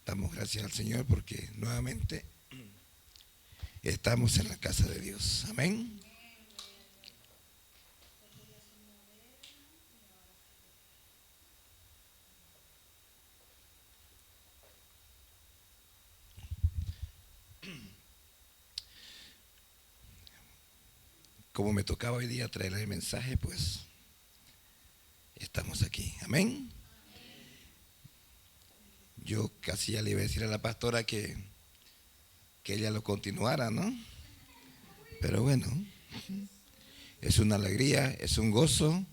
Damos gracias al Señor porque nuevamente estamos en la casa de Dios. Amén. Como me tocaba hoy día traer el mensaje, pues estamos aquí. Amén. Yo casi ya le iba a decir a la pastora que ella lo continuara, ¿no? Pero bueno, es una alegría, es un gozo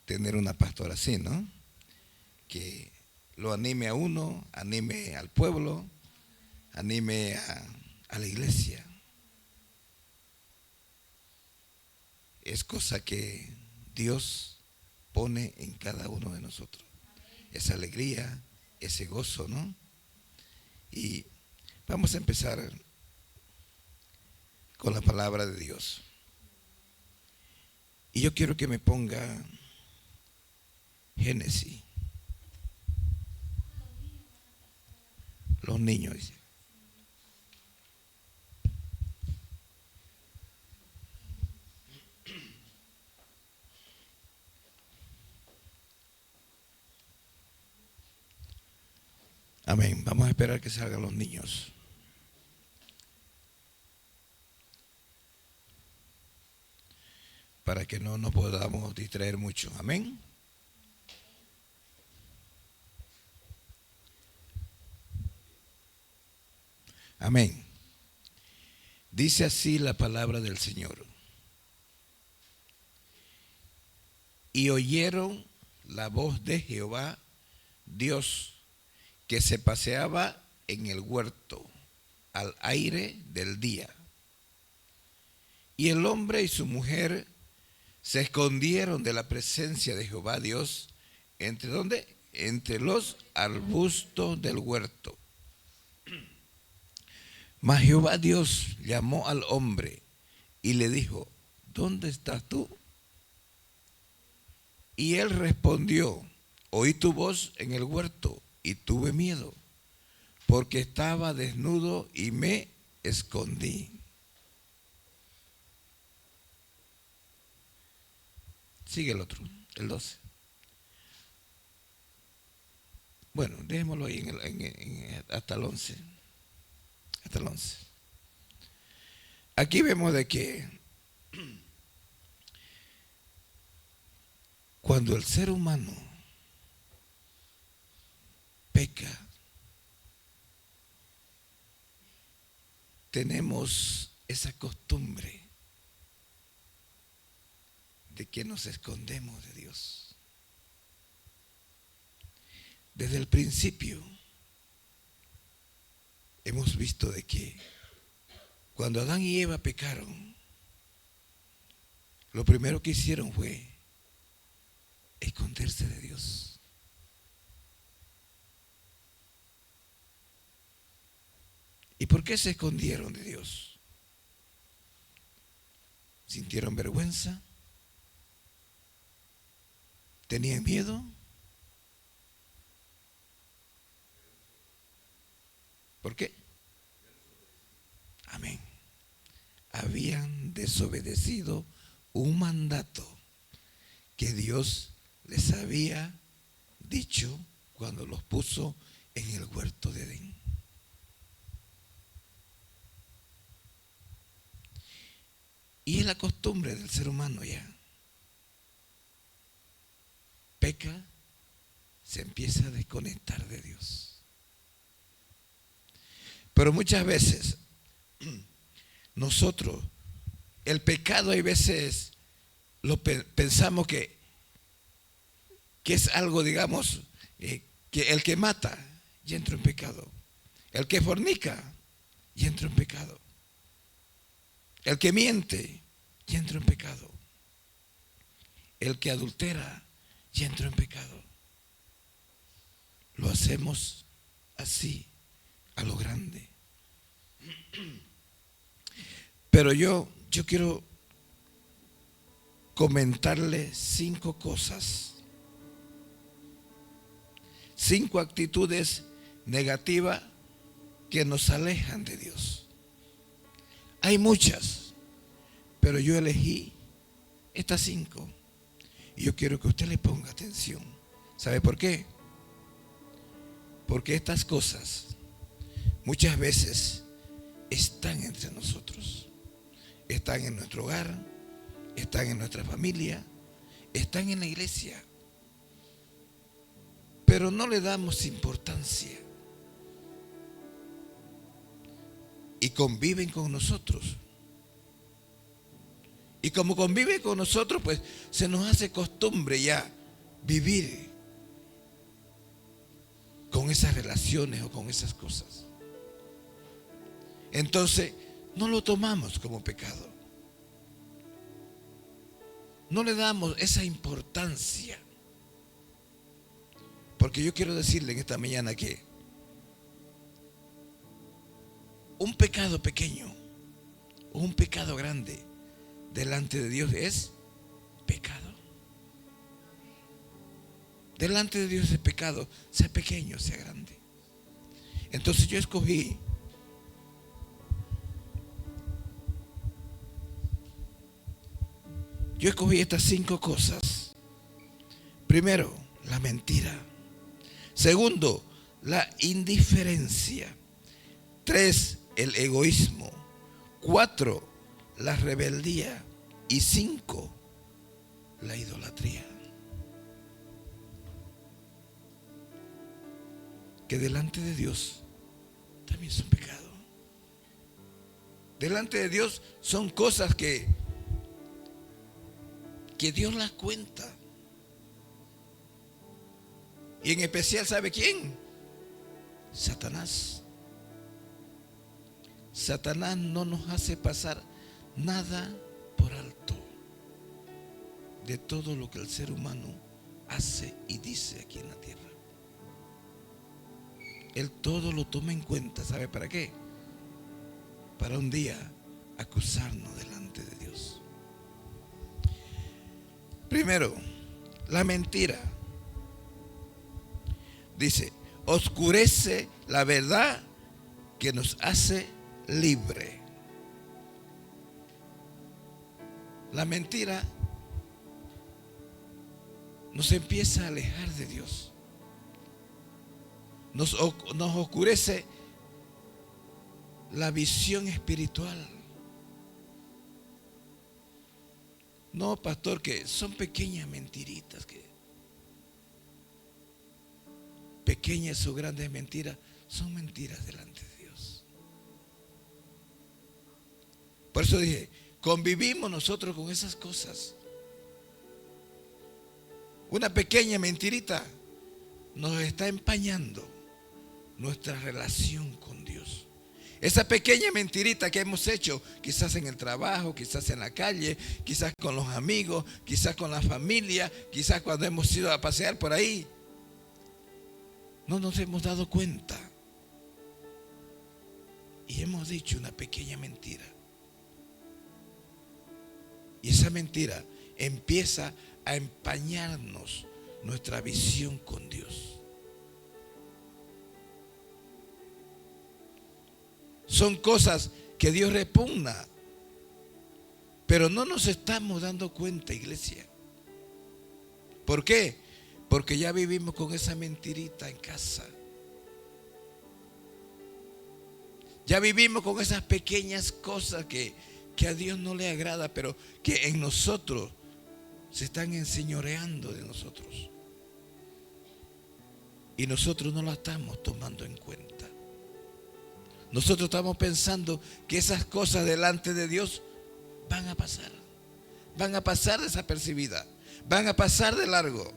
tener una pastora así, ¿no? Que lo anime a uno, anime al pueblo, anime a la iglesia. Es cosa que Dios pone en cada uno de nosotros. Esa alegría, ese gozo, ¿no? Y vamos a empezar con la palabra de Dios. Y yo quiero que me ponga Génesis. Los niños, dice. Amén. Vamos a esperar que salgan los niños. Para que no nos podamos distraer mucho. Amén. Amén. Dice así la palabra del Señor. Y oyeron la voz de Jehová, Dios, que se paseaba en el huerto al aire del día. Y el hombre y su mujer se escondieron de la presencia de Jehová Dios, ¿entre dónde? Entre los arbustos del huerto. Mas Jehová Dios llamó al hombre y le dijo, ¿dónde estás tú? Y él respondió, oí tu voz en el huerto y tuve miedo, porque estaba desnudo y me escondí. Sigue el otro, el 12. Bueno, dejémoslo ahí hasta el 11. Hasta el 11. Aquí vemos de que cuando el ser humano peca, tenemos esa costumbre de que nos escondemos de Dios. Desde el principio hemos visto de que cuando Adán y Eva pecaron, lo primero que hicieron fue esconderse de Dios. ¿Y por qué se escondieron de Dios? ¿Sintieron vergüenza? ¿Tenían miedo? ¿Por qué? Amén. Habían desobedecido un mandato que Dios les había dicho cuando los puso en el huerto de Edén. Y es la costumbre del ser humano ya. Peca, se empieza a desconectar de Dios. Pero muchas veces nosotros, el pecado hay veces pensamos que es algo, digamos, que el que mata ya entró en pecado. El que fornica ya entró en pecado. El que miente ya entró en pecado. El que adultera ya entró en pecado. Lo hacemos así, a lo grande. Pero yo quiero comentarle 5 cosas, 5 actitudes negativas que nos alejan de Dios. Hay muchas, pero yo elegí estas 5 y yo quiero que usted le ponga atención. ¿Sabe por qué? Porque estas cosas muchas veces están entre nosotros, están en nuestro hogar, están en nuestra familia, están en la iglesia, pero no le damos importancia y conviven con nosotros. Y como convive con nosotros, pues se nos hace costumbre ya vivir con esas relaciones o con esas cosas. Entonces, no lo tomamos como pecado. No le damos esa importancia. Porque yo quiero decirle en esta mañana que un pecado pequeño o un pecado grande delante de Dios es pecado. Delante de Dios es pecado, sea pequeño, sea grande. Entonces yo escogí estas 5 cosas. Primero, la mentira. Segundo, la indiferencia. 3, el egoísmo. 4, la rebeldía. Y 5, la idolatría. Que delante de Dios también son pecado. Delante de Dios son cosas que Dios las cuenta. Y en especial, ¿sabe quién? Satanás. Satanás no nos hace pasar nada por alto de todo lo que el ser humano hace y dice aquí en la tierra. Él todo lo toma en cuenta. ¿Sabe para qué? Para un día acusarnos delante de Dios. Primero, la mentira. Dice, oscurece la verdad que nos hace libre. La mentira nos empieza a alejar de Dios. Nos oscurece la visión espiritual. No, pastor, que son pequeñas mentiritas, pequeñas o grandes mentiras, son mentiras delante de Dios. Por eso dije, convivimos nosotros con esas cosas. Una pequeña mentirita nos está empañando nuestra relación con Dios. Esa pequeña mentirita que hemos hecho, quizás en el trabajo, quizás en la calle, quizás con los amigos, quizás con la familia, quizás cuando hemos ido a pasear por ahí, no nos hemos dado cuenta y hemos dicho una pequeña mentira. Y esa mentira empieza a empañarnos nuestra visión con Dios. Son cosas que Dios repugna, pero no nos estamos dando cuenta, iglesia. ¿Por qué? Porque ya vivimos con esa mentirita en casa. Ya vivimos con esas pequeñas cosas que a Dios no le agrada, pero que en nosotros se están enseñoreando de nosotros. Y nosotros no la estamos tomando en cuenta. Nosotros estamos pensando que esas cosas delante de Dios van a pasar desapercibidas, van a pasar de largo.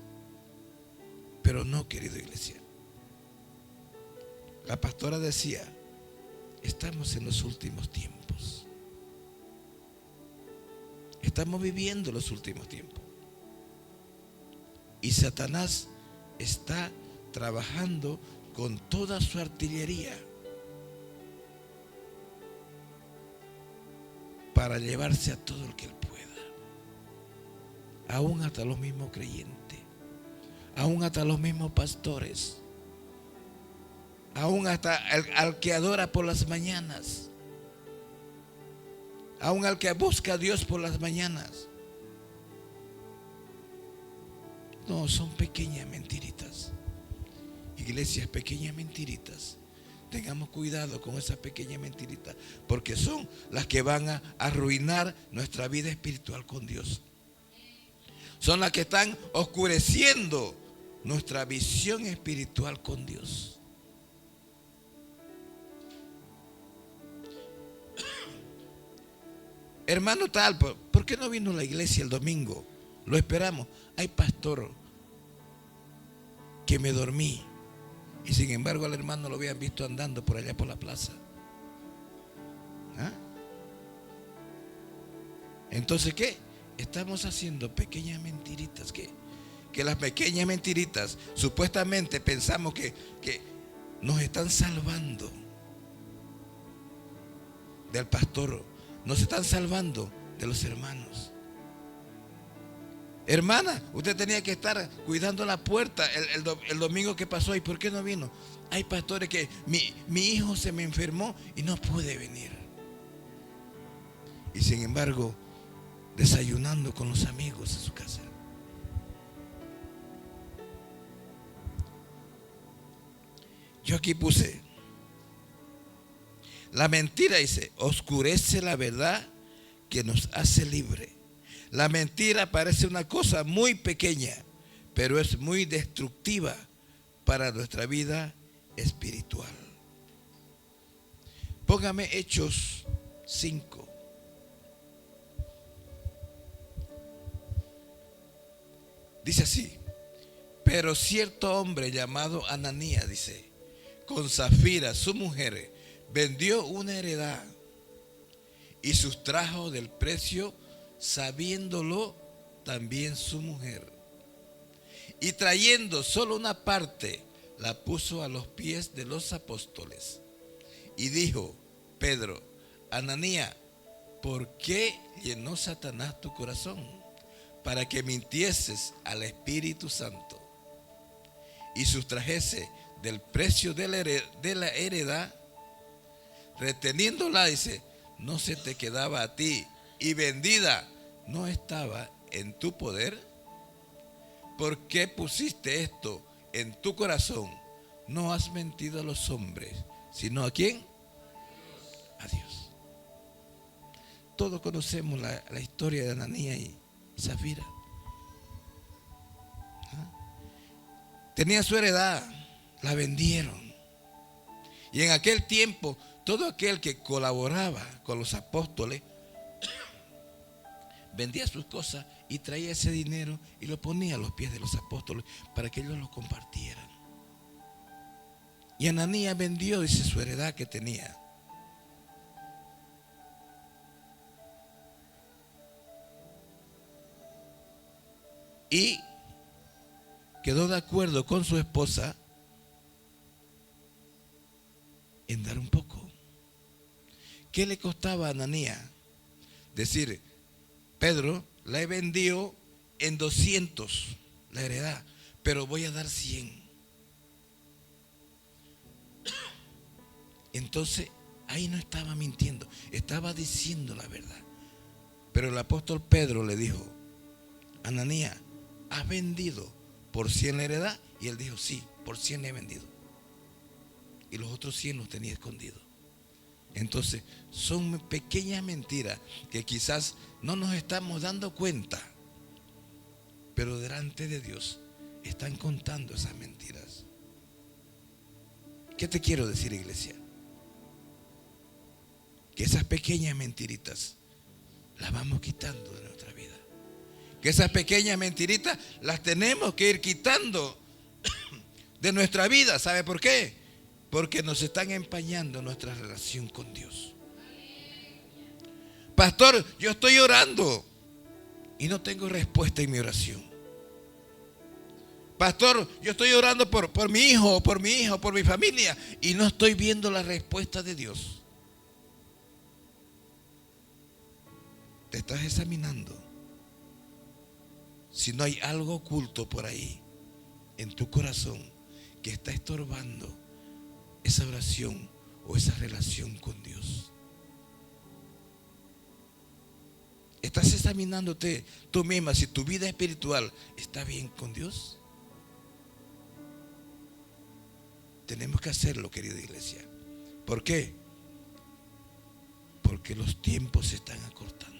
Pero no, querida iglesia. La pastora decía, estamos en los últimos tiempos. Estamos viviendo los últimos tiempos. Y Satanás está trabajando con toda su artillería para llevarse a todo el que él pueda, aún hasta los mismos creyentes, aún hasta los mismos pastores. aún hasta al que adora por las mañanas, aún al que busca a Dios por las mañanas. No, son pequeñas mentiritas. Iglesias, pequeñas mentiritas. Tengamos cuidado con esas pequeñas mentiritas, porque son las que van a arruinar nuestra vida espiritual con Dios. Son las que están oscureciendo nuestra visión espiritual con Dios. Hermano tal, ¿por qué no vino a la iglesia el domingo? Lo esperamos. Ay, pastor, que me dormí. Y sin embargo al hermano lo habían visto andando por allá por la plaza. ¿Ah? Entonces, ¿qué? Estamos haciendo pequeñas mentiritas. Que las pequeñas mentiritas supuestamente pensamos que nos están salvando del pastor, nos están salvando de los hermanos. Hermana, usted tenía que estar cuidando la puerta el domingo que pasó. ¿Y por qué no vino? Hay pastores que mi hijo se me enfermó y no pude venir. Y sin embargo, desayunando con los amigos en su casa. Yo aquí puse, la mentira, dice, oscurece la verdad que nos hace libre. La mentira parece una cosa muy pequeña, pero es muy destructiva para nuestra vida espiritual. Póngame Hechos 5. Dice así: pero cierto hombre llamado Ananías, dice, con Zafira, su mujer, vendió una heredad y sustrajo del precio, sabiéndolo también su mujer. Y trayendo solo una parte, la puso a los pies de los apóstoles. Y dijo Pedro: Ananías, ¿por qué llenó Satanás tu corazón para que mintieses al Espíritu Santo y sustrajese del precio de la heredad, reteniéndola, dice, no se te quedaba a ti, y vendida no estaba en tu poder? ¿Por qué pusiste esto en tu corazón? No has mentido a los hombres, sino ¿a quién? A Dios. Todos conocemos la historia de Ananías y Zafira. Tenían su heredad, la vendieron. Y en aquel tiempo, todo aquel que colaboraba con los apóstoles vendía sus cosas y traía ese dinero y lo ponía a los pies de los apóstoles para que ellos lo compartieran. Y Ananías vendió, dice, su heredad que tenía. Y quedó de acuerdo con su esposa en dar un poco. ¿Qué le costaba a Ananías? Decir, Pedro, la he vendido en 200 la heredad, pero voy a dar 100. Entonces, ahí no estaba mintiendo, estaba diciendo la verdad. Pero el apóstol Pedro le dijo, Ananías, ¿has vendido por 100 la heredad? Y él dijo, sí, por 100 he vendido. Y los otros 100 los tenía escondidos. Entonces, son pequeñas mentiras que quizás no nos estamos dando cuenta, pero delante de Dios están contando esas mentiras. ¿Qué te quiero decir, iglesia? Que esas pequeñas mentiritas las vamos quitando de nuestra vida. Que esas pequeñas mentiritas las tenemos que ir quitando de nuestra vida. ¿Sabe por qué? Porque nos están empañando nuestra relación con Dios. Pastor, yo estoy orando y no tengo respuesta en mi oración. Pastor, yo estoy orando por mi hijo, por mi hija, por mi familia y no estoy viendo la respuesta de Dios. Te estás examinando si no hay algo oculto por ahí en tu corazón que está estorbando esa oración o esa relación con Dios? ¿Estás examinándote tú misma si tu vida espiritual está bien con Dios? Tenemos que hacerlo, querida iglesia. ¿Por qué? Porque los tiempos se están acortando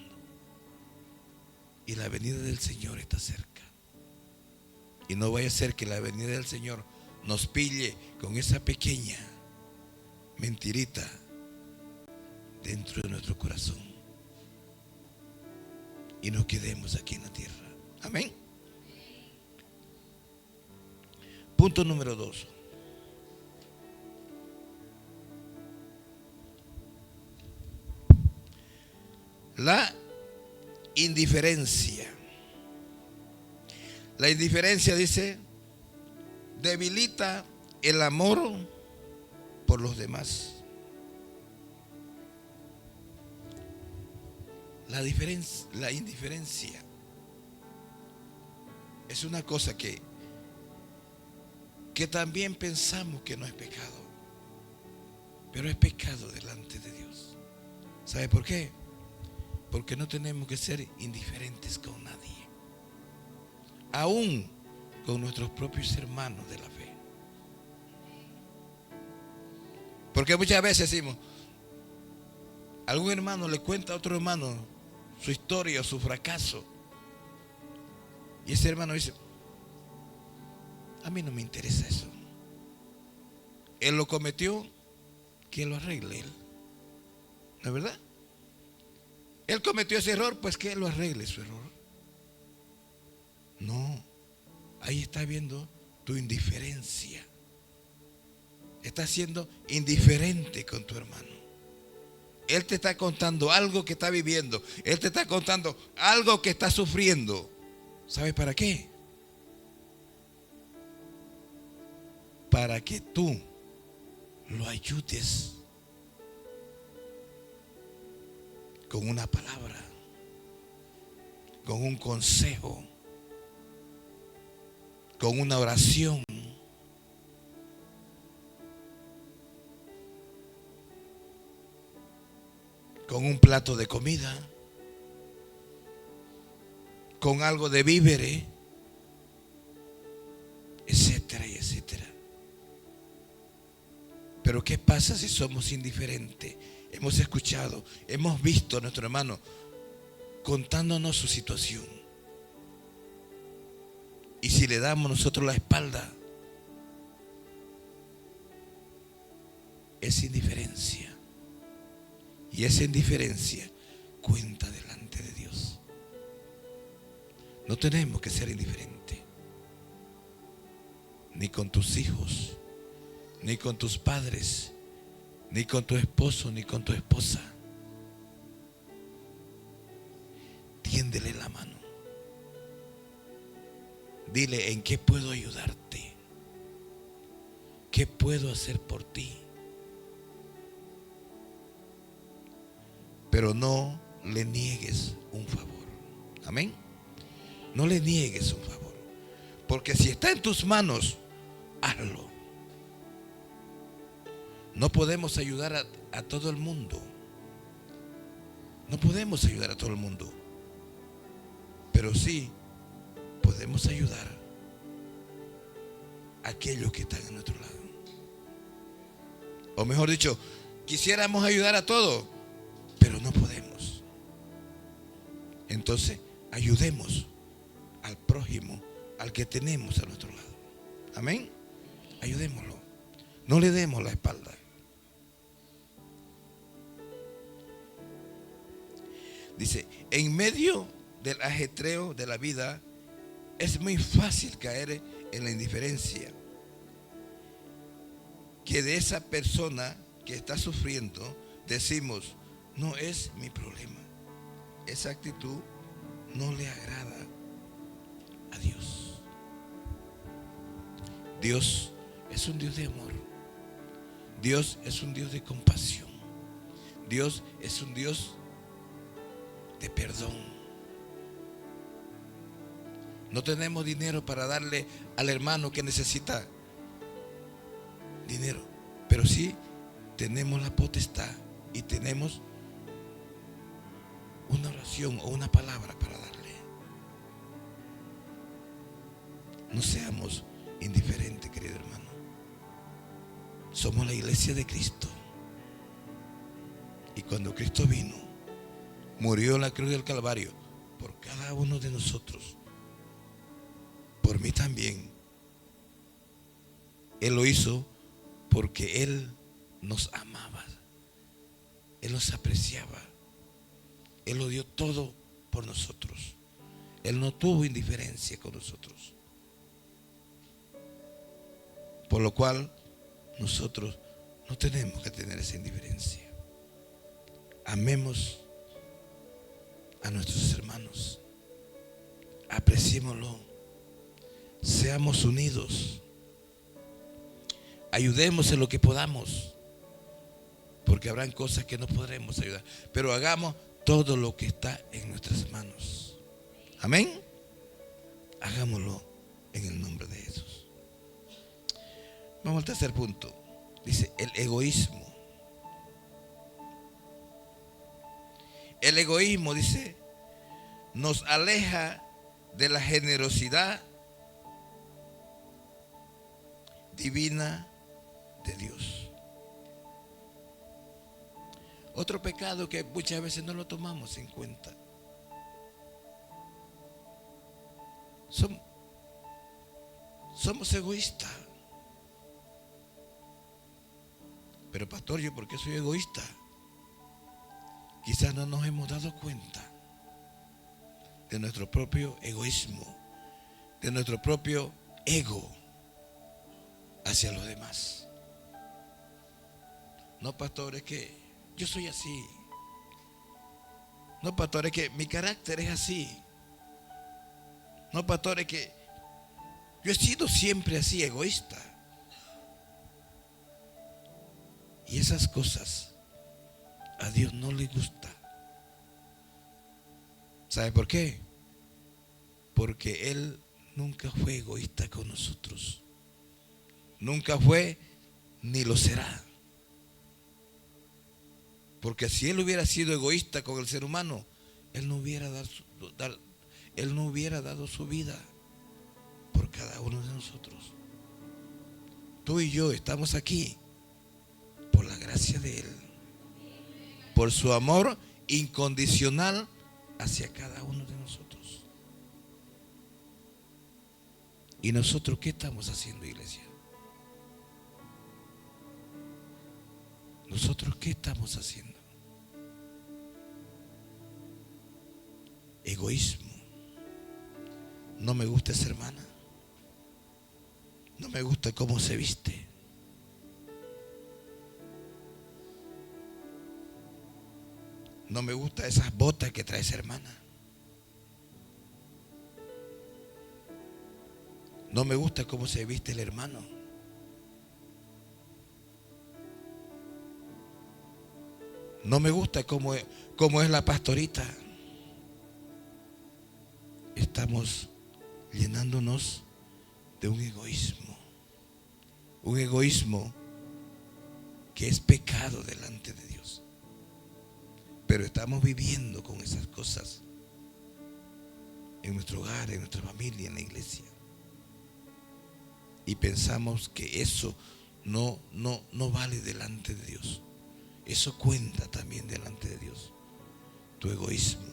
y la venida del Señor está cerca. Y no vaya a ser que la venida del Señor nos pille con esa pequeña mentirita dentro de nuestro corazón y nos quedemos aquí en la tierra. Amén. Punto número 2. La indiferencia. La indiferencia, dice, debilita el amor por los demás. La indiferencia es una cosa que también pensamos que no es pecado, pero es pecado delante de Dios. ¿Sabe por qué? Porque no tenemos que ser indiferentes con nadie, aún con nuestros propios hermanos de la fe. Porque muchas veces decimos, algún hermano le cuenta a otro hermano su historia o su fracaso, y ese hermano dice, a mí no me interesa eso. Él lo cometió, que lo arregle él. ¿No es verdad? Él cometió ese error, pues que él lo arregle su error. No, ahí está viendo tu indiferencia. Estás siendo indiferente con tu hermano. Él te está contando algo que está viviendo. Él te está contando algo que está sufriendo. ¿Sabes para qué? Para que tú lo ayudes con una palabra, con un consejo, con una oración. Con un plato de comida, con algo de víveres, etcétera y etcétera. Pero ¿qué pasa si somos indiferentes? Hemos escuchado, hemos visto a nuestro hermano contándonos su situación. Y si le damos nosotros la espalda, es indiferencia. Y esa indiferencia cuenta delante de Dios. No tenemos que ser indiferentes, ni con tus hijos, ni con tus padres, ni con tu esposo, ni con tu esposa. Tiéndele la mano. Dile, ¿en qué puedo ayudarte? ¿Qué puedo hacer por ti? Pero no le niegues un favor. Amén. No le niegues un favor. Porque si está en tus manos, hazlo. No podemos ayudar a todo el mundo. No podemos ayudar a todo el mundo. Pero sí podemos ayudar a aquellos que están a nuestro lado. O mejor dicho, quisiéramos ayudar a todos, pero no podemos. Entonces, ayudemos al prójimo, al que tenemos a nuestro lado. Amén. Ayudémoslo. No le demos la espalda. Dice, en medio del ajetreo de la vida, es muy fácil caer en la indiferencia. Que de esa persona que está sufriendo, decimos, no es mi problema. Esa actitud no le agrada a Dios. Dios es un Dios de amor. Dios es un Dios de compasión. Dios es un Dios de perdón. No tenemos dinero para darle al hermano que necesita dinero. pero sí tenemos la potestad y tenemos una oración o una palabra para darle. No seamos indiferentes, querido hermano. Somos la iglesia de Cristo. Y cuando Cristo vino, murió en la cruz del Calvario por cada uno de nosotros, por mí también. Él lo hizo porque Él nos amaba, Él nos apreciaba, Él lo dio todo por nosotros. Él no tuvo indiferencia con nosotros. Por lo cual nosotros no tenemos que tener esa indiferencia. Amemos a nuestros hermanos, apreciémoslo, seamos unidos, ayudemos en lo que podamos, porque habrán cosas que no podremos ayudar, pero hagamos todo lo que está en nuestras manos. Amén. Hagámoslo en el nombre de Jesús. Vamos al tercer punto. Dice el egoísmo. El egoísmo, dice, nos aleja de la generosidad divina de Dios. Otro pecado que muchas veces no lo tomamos en cuenta. Somos egoístas. Pero pastor, ¿yo por qué soy egoísta? Quizás no nos hemos dado cuenta de nuestro propio egoísmo, de nuestro propio ego hacia los demás. No, pastor, es que yo soy así. No, pastor, es que mi carácter es así. No, pastor, es que yo he sido siempre así, egoísta. Y esas cosas a Dios no le gusta. ¿Sabe por qué? Porque Él nunca fue egoísta con nosotros. Nunca fue ni lo será. Porque si Él hubiera sido egoísta con el ser humano, Él no hubiera dado su vida por cada uno de nosotros. Tú y yo estamos aquí por la gracia de Él, por su amor incondicional hacia cada uno de nosotros. ¿Y nosotros qué estamos haciendo, iglesia? ¿Nosotros qué estamos haciendo? Egoísmo. No me gusta esa hermana. No me gusta cómo se viste. No me gusta esas botas que trae esa hermana. No me gusta cómo se viste el hermano. No me gusta cómo es la pastorita. Estamos llenándonos de un egoísmo. Un egoísmo que es pecado delante de Dios. Pero estamos viviendo con esas cosas en nuestro hogar, en nuestra familia, en la iglesia. Y pensamos que eso no vale delante de Dios. Eso cuenta también delante de Dios. Tu egoísmo,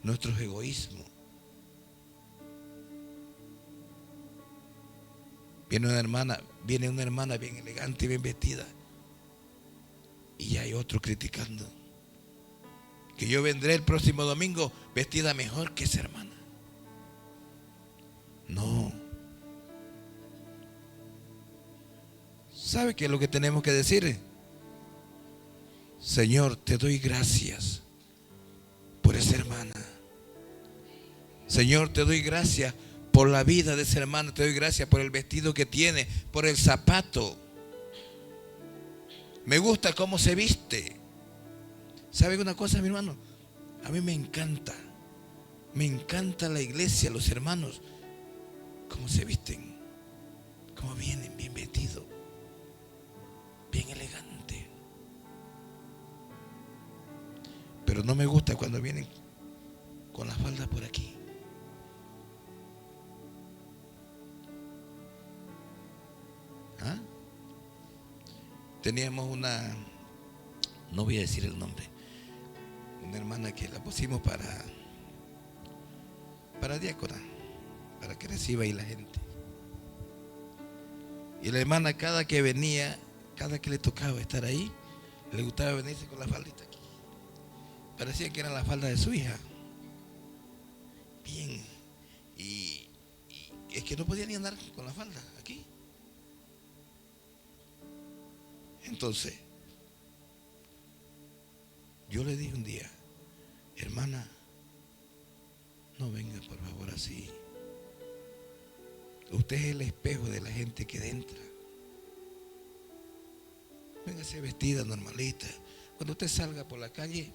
nuestros egoísmos. Viene una hermana bien elegante y bien vestida. Y ya hay otro criticando. Que yo vendré el próximo domingo vestida mejor que esa hermana. No. ¿Sabe qué es lo que tenemos que decir? Señor, te doy gracias por esa hermana. Señor, te doy gracias por la vida de esa hermana. Te doy gracias por el vestido que tiene, por el zapato. Me gusta cómo se viste. ¿Sabe una cosa, mi hermano? A mí me encanta la iglesia, los hermanos, cómo se visten, cómo vienen bien vestidos, bien bien elegante. Pero no me gusta cuando vienen con la falda por aquí. ¿Ah? Teníamos una, no voy a decir el nombre, una hermana que la pusimos para diácona, para que reciba ahí la gente. Y la hermana cada que venía, cada que le tocaba estar ahí, le gustaba venirse con la faldita aquí. Parecía que era la falda de su hija. Bien. Y es que no podía ni andar con la falda aquí. Entonces, yo le dije un día, hermana, no venga por favor así. Usted es el espejo de la gente que entra. Véngase vestida normalita. Cuando usted salga por la calle,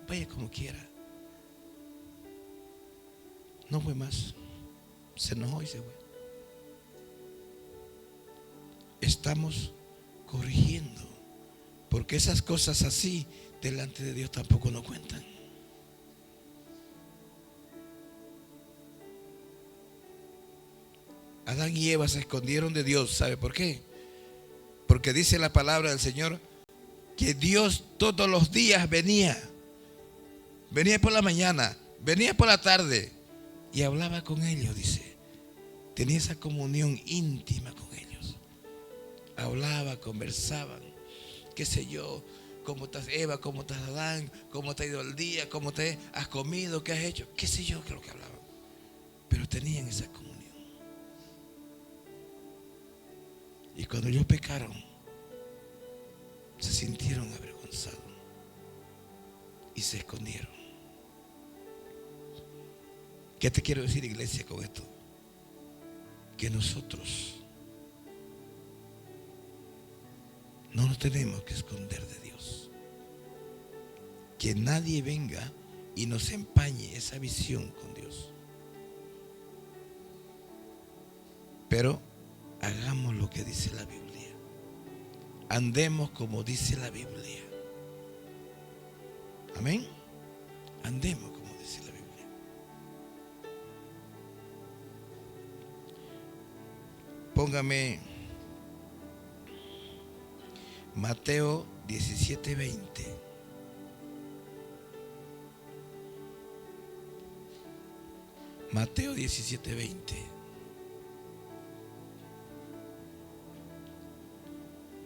vaya como quiera. No fue más. Se enojó y se fue. Estamos corrigiendo, porque esas cosas así delante de Dios tampoco no cuentan. Adán y Eva se escondieron de Dios. ¿Sabe por qué? Porque dice la palabra del Señor que Dios todos los días venía por la mañana, venía por la tarde y hablaba con ellos, dice. Tenía esa comunión íntima con ellos. Hablaba, conversaban, qué sé yo, cómo estás Eva, cómo estás Adán, cómo te ha ido el día, cómo te has comido, qué has hecho, qué sé yo, qué es lo que hablaban. Pero tenían esa comunión. Y cuando ellos pecaron, se sintieron avergonzados y se escondieron. ¿Qué te quiero decir, iglesia, con esto? Que nosotros no nos tenemos que esconder de Dios. Que nadie venga y nos empañe esa visión con Dios. Pero hagamos lo que dice la Biblia. Andemos como dice la Biblia. Amén. Andemos como dice la Biblia. Póngame Mateo 17:20. Mateo 17:20.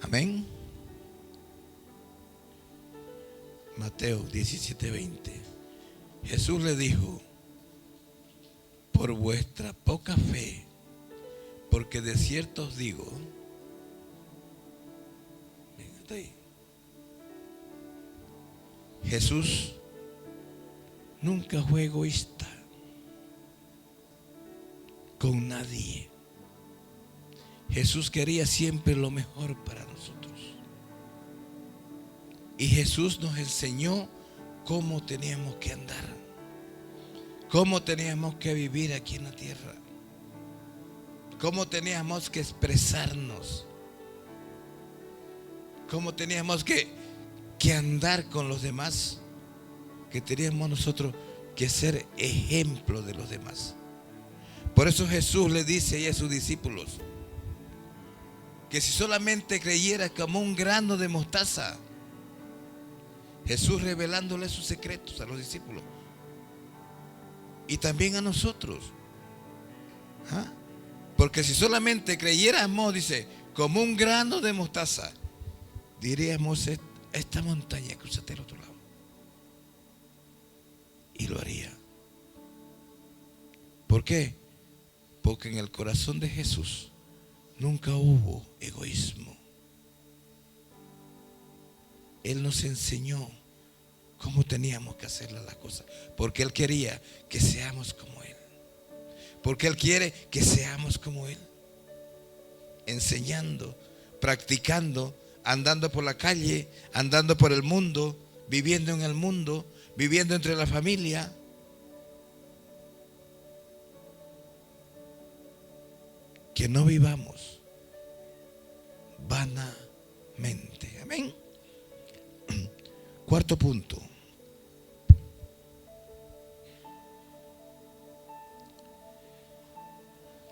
Amén. Mateo 17:20. Jesús le dijo: por vuestra poca fe, porque de cierto os digo, Jesús nunca fue egoísta con nadie. Jesús quería siempre lo mejor para nosotros. Y Jesús nos enseñó cómo teníamos que andar, cómo teníamos que vivir aquí en la tierra, cómo teníamos que expresarnos, cómo teníamos que andar con los demás, que teníamos nosotros que ser ejemplo de los demás. Por eso Jesús le dice ahí a sus discípulos que si solamente creyera como un grano de mostaza, Jesús revelándole sus secretos a los discípulos y también a nosotros. ¿Ah? Porque si solamente creyéramos, dice, como un grano de mostaza, diríamos: esta montaña, cruzate al otro lado. Y lo haría. ¿Por qué? Porque en el corazón de Jesús nunca hubo egoísmo. Él nos enseñó cómo teníamos que hacer las cosas, porque Él quería que seamos como Él, porque Él quiere que seamos como Él, enseñando, practicando, andando por la calle, andando por el mundo, viviendo en el mundo, viviendo entre la familia. Que no vivamos mente. Amén. Cuarto punto.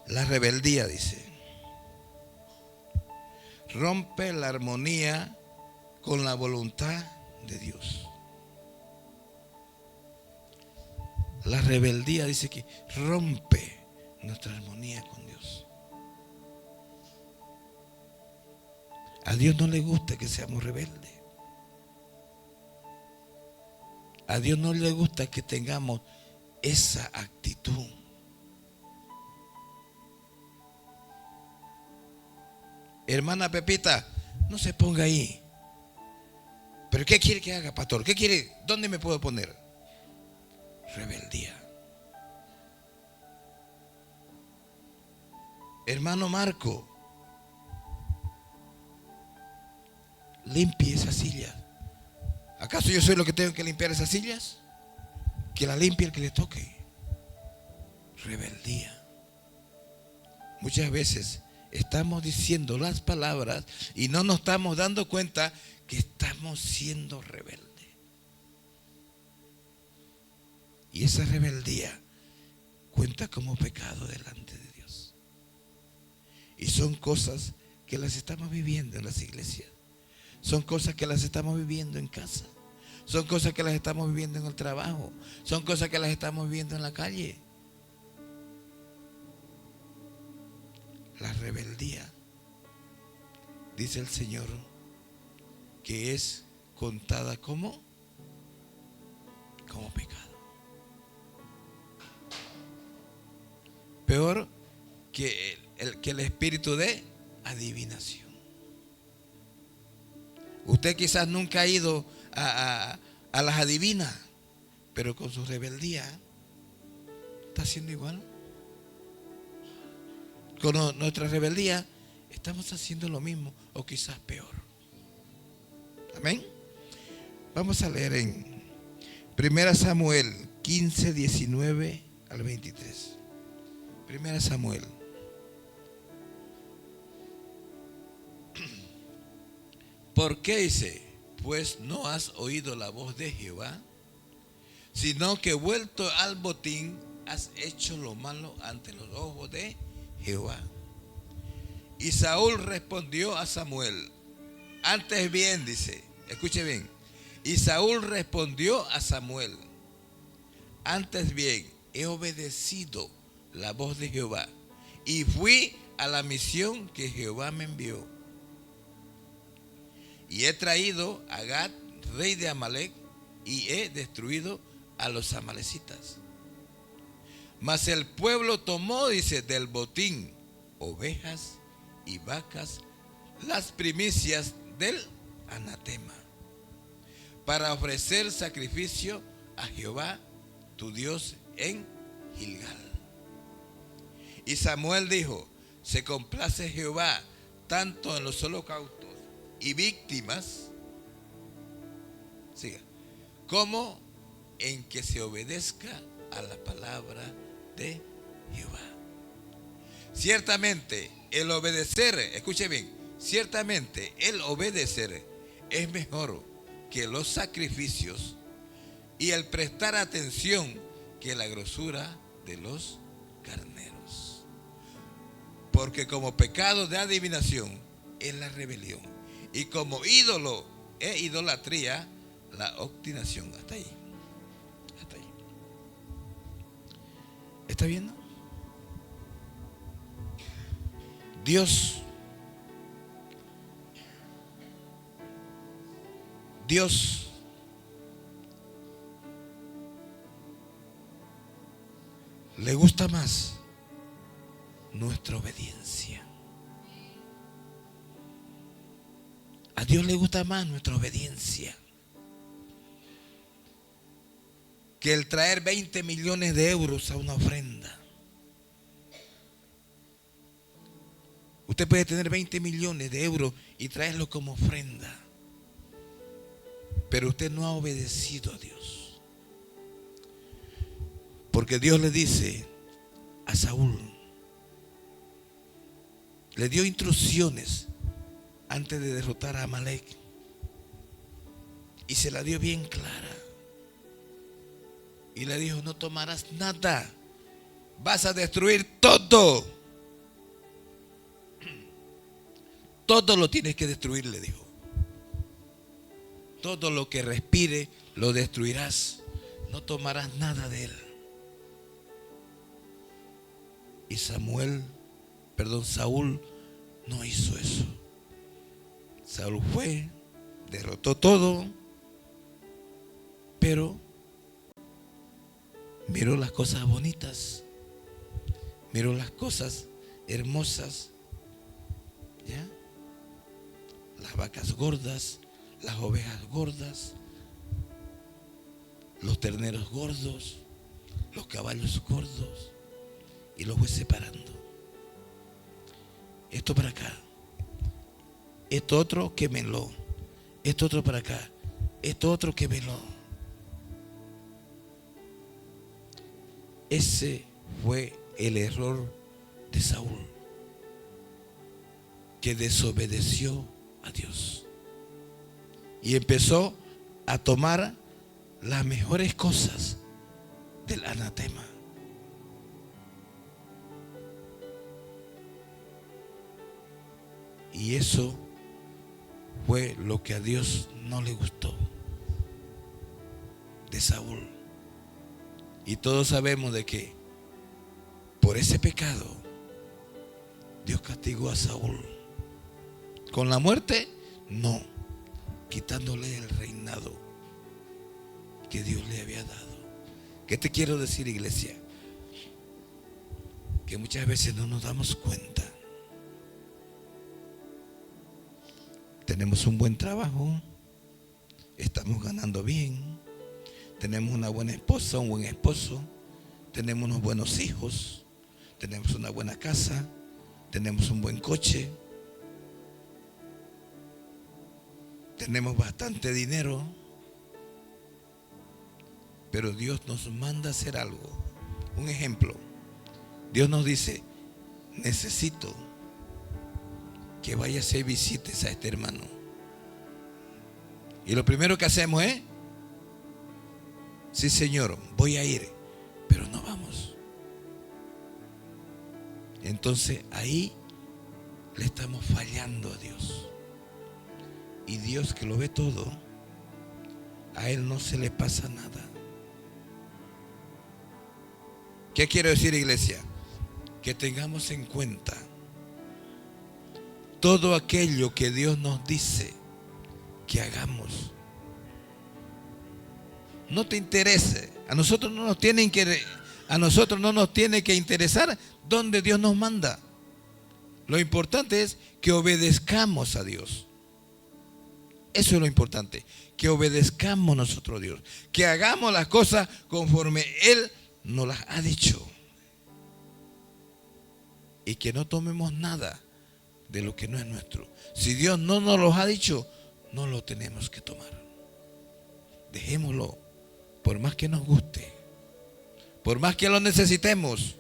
La rebeldía, dice, rompe la armonía con la voluntad de Dios. La rebeldía dice que rompe nuestra armonía con Dios. A Dios no le gusta que seamos rebeldes. A Dios no le gusta que tengamos esa actitud. Hermana Pepita, no se ponga ahí. ¿Pero qué quiere que haga, pastor? ¿Qué quiere? ¿Dónde me puedo poner? Rebeldía. Hermano Marco, limpie esas sillas. ¿Acaso yo soy lo que tengo que limpiar esas sillas? Que la limpie el que le toque. Rebeldía. Muchas veces estamos diciendo las palabras y no nos estamos dando cuenta que estamos siendo rebeldes. Y esa rebeldía cuenta como pecado delante de Dios. Y son cosas que las estamos viviendo en las iglesias. Son cosas que las estamos viviendo en casa. Son cosas que las estamos viviendo en el trabajo. Son cosas que las estamos viviendo en la calle. La rebeldía, dice el Señor, que es contada como pecado. Peor que el espíritu de adivinación. Usted quizás nunca ha ido a las adivinas, pero con su rebeldía está haciendo igual. Con nuestra rebeldía estamos haciendo lo mismo o quizás peor. Amén. Vamos a leer en 1 Samuel 15, 19 al 23. 1 Samuel. ¿Por qué dice? Pues no has oído la voz de Jehová, sino que vuelto al botín has hecho lo malo ante los ojos de Jehová. Y Saúl respondió a Samuel, antes bien, dice, escuche bien. Y Saúl respondió a Samuel, antes bien, he obedecido la voz de Jehová y fui a la misión que Jehová me envió. Y he traído a Gad, rey de Amalec, y he destruido a los amalecitas. Mas el pueblo tomó, dice, del botín ovejas y vacas, las primicias del anatema, para ofrecer sacrificio a Jehová, tu Dios, en Gilgal. Y Samuel dijo, se complace Jehová tanto en los holocaustos y víctimas, siga, como en que se obedezca a la palabra de Jehová. Ciertamente el obedecer, escuche bien, ciertamente el obedecer es mejor que los sacrificios y el prestar atención que la grosura de los carneros. Porque como pecado de adivinación es la rebelión, y como ídolo e idolatría la obstinación. Hasta ahí. Hasta ahí. ¿Está viendo? Dios le gusta más nuestra obediencia. A Dios le gusta más nuestra obediencia que el traer 20 millones de euros a una ofrenda. Usted puede tener 20 millones de euros y traerlo como ofrenda, pero usted no ha obedecido a Dios. Porque Dios le dice a Saúl, le dio instrucciones antes de derrotar a Amalek. Y se la dio bien clara. Y le dijo, no tomarás nada. Vas a destruir todo. Todo lo tienes que destruir, le dijo. Todo lo que respire lo destruirás. No tomarás nada de él. Y Saúl no hizo eso. Saúl fue, derrotó todo, pero miró las cosas bonitas, miró las cosas hermosas, ¿ya? Las vacas gordas, las ovejas gordas, los terneros gordos, los caballos gordos, y los fue separando. Esto para acá, esto otro quémelo, esto otro para acá, esto otro quémelo. Ese fue el error de Saúl, que desobedeció a Dios y empezó a tomar las mejores cosas del anatema. Y eso fue lo que a Dios no le gustó de Saúl. Y todos sabemos de que por ese pecado Dios castigó a Saúl. Con la muerte, no, quitándole el reinado que Dios le había dado. ¿Qué te quiero decir, iglesia? Que muchas veces no nos damos cuenta. Tenemos un buen trabajo, estamos ganando bien, tenemos una buena esposa, un buen esposo, tenemos unos buenos hijos, tenemos una buena casa, tenemos un buen coche, tenemos bastante dinero, pero Dios nos manda a hacer algo. Un ejemplo, Dios nos dice, necesito que vayas y visites a este hermano. Y lo primero que hacemos es, sí Señor, voy a ir, pero no vamos. Entonces ahí le estamos fallando a Dios. Y Dios, que lo ve todo, a Él no se le pasa nada. ¿Qué quiero decir, iglesia? Que tengamos en cuenta todo aquello que Dios nos dice que hagamos. No te interese. A nosotros no nos tiene que interesar dónde Dios nos manda. Lo importante es que obedezcamos a Dios. Eso es lo importante, que obedezcamos nosotros a Dios, que hagamos las cosas conforme Él nos las ha dicho, y que no tomemos nada de lo que no es nuestro. Si Dios no nos lo ha dicho, no lo tenemos que tomar. Dejémoslo, por más que nos guste, por más que lo necesitemos,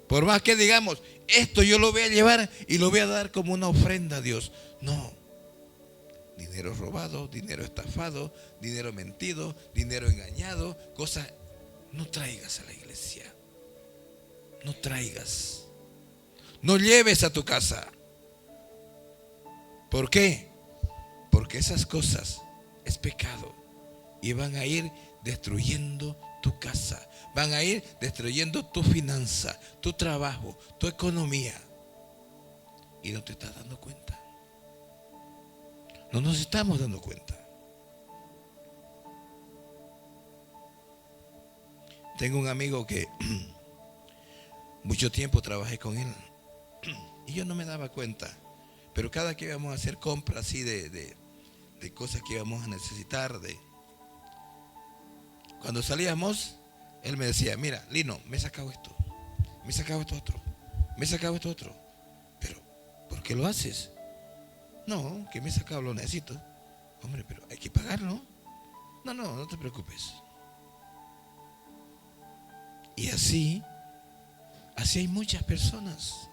por más que digamos, esto yo lo voy a llevar y lo voy a dar como una ofrenda a Dios. No. Dinero robado, dinero estafado, dinero mentido, dinero engañado, cosas, no traigas a la iglesia. No traigas. No lleves a tu casa. ¿Por qué? Porque esas cosas es pecado y van a ir destruyendo tu casa, van a ir destruyendo tu finanza, tu trabajo, tu economía, y no te estás dando cuenta. No nos estamos dando cuenta. Tengo un amigo que mucho tiempo trabajé con él y yo no me daba cuenta, pero cada que íbamos a hacer compras así de cosas que íbamos a necesitar, cuando salíamos, él me decía, mira, Lino, me he sacado esto, me he sacado esto otro, me he sacado esto otro. Pero, ¿por qué lo haces? No, que me he sacado, lo necesito. Hombre, pero hay que pagarlo. No te preocupes. Y así hay muchas personas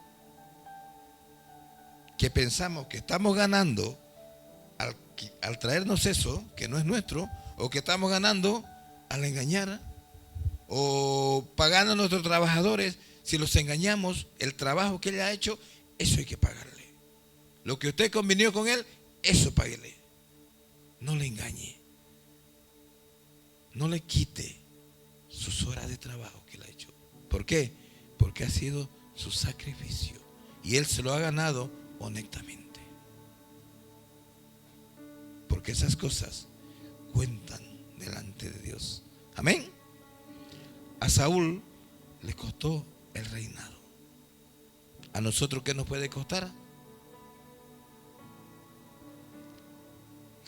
que pensamos que estamos ganando al traernos eso que no es nuestro, o que estamos ganando al engañar, o pagando a nuestros trabajadores. Si los engañamos, el trabajo que él ha hecho, eso hay que pagarle. Lo que usted convenió con él, eso páguele. No le engañe. No le quite sus horas de trabajo que él ha hecho. ¿Por qué? Porque ha sido su sacrificio y él se lo ha ganado honestamente. Porque esas cosas cuentan delante de Dios. Amén. A Saúl le costó el reinado. ¿A nosotros qué nos puede costar?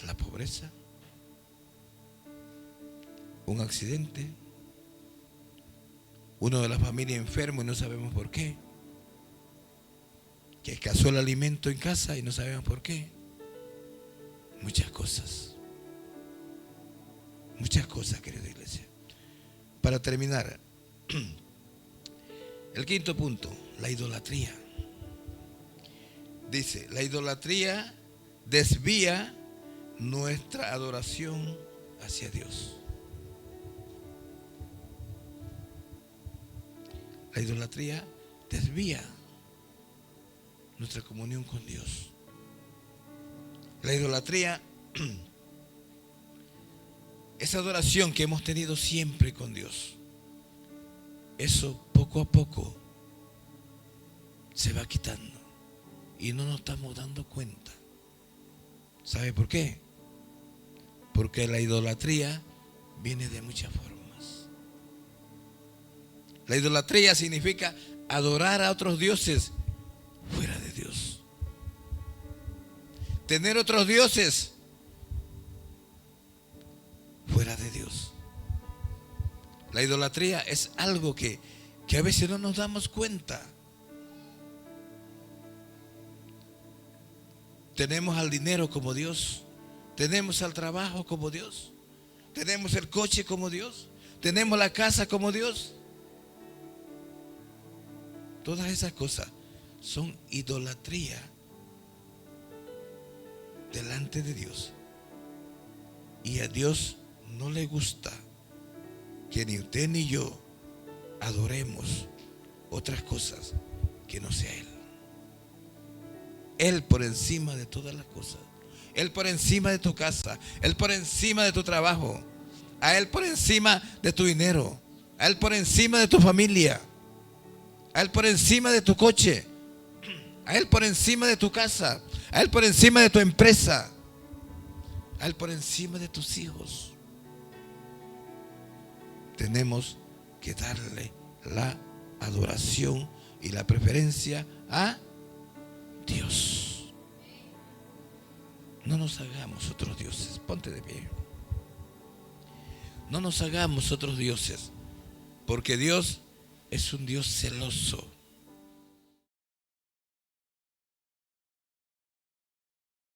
La pobreza, un accidente, uno de la familia enfermo y no sabemos por qué, que escasó el alimento en casa y no sabemos por qué. Muchas cosas, querida iglesia. Para terminar, el quinto punto, la idolatría. Dice, la idolatría desvía nuestra adoración hacia Dios. La idolatría desvía nuestra comunión con Dios. La idolatría, esa adoración que hemos tenido siempre con Dios, eso poco a poco se va quitando y no nos estamos dando cuenta. ¿Sabe por qué? Porque la idolatría viene de muchas formas. La idolatría significa adorar a otros dioses fuera de Dios. Tener otros dioses fuera de Dios. La idolatría es algo que a veces no nos damos cuenta. Tenemos al dinero como Dios, tenemos al trabajo como Dios, tenemos el coche como Dios, tenemos la casa como Dios. Todas esas cosas son idolatría delante de Dios. Y a Dios no le gusta que ni usted ni yo adoremos otras cosas que no sea Él. Él por encima de todas las cosas. Él por encima de tu casa. Él por encima de tu trabajo. A Él por encima de tu dinero. A Él por encima de tu familia. A Él por encima de tu coche. A Él por encima de tu casa. A Él por encima de tu empresa. A Él por encima de tus hijos. Tenemos que darle la adoración y la preferencia a Dios. No nos hagamos otros dioses. Ponte de pie. No nos hagamos otros dioses, porque Dios es un Dios celoso.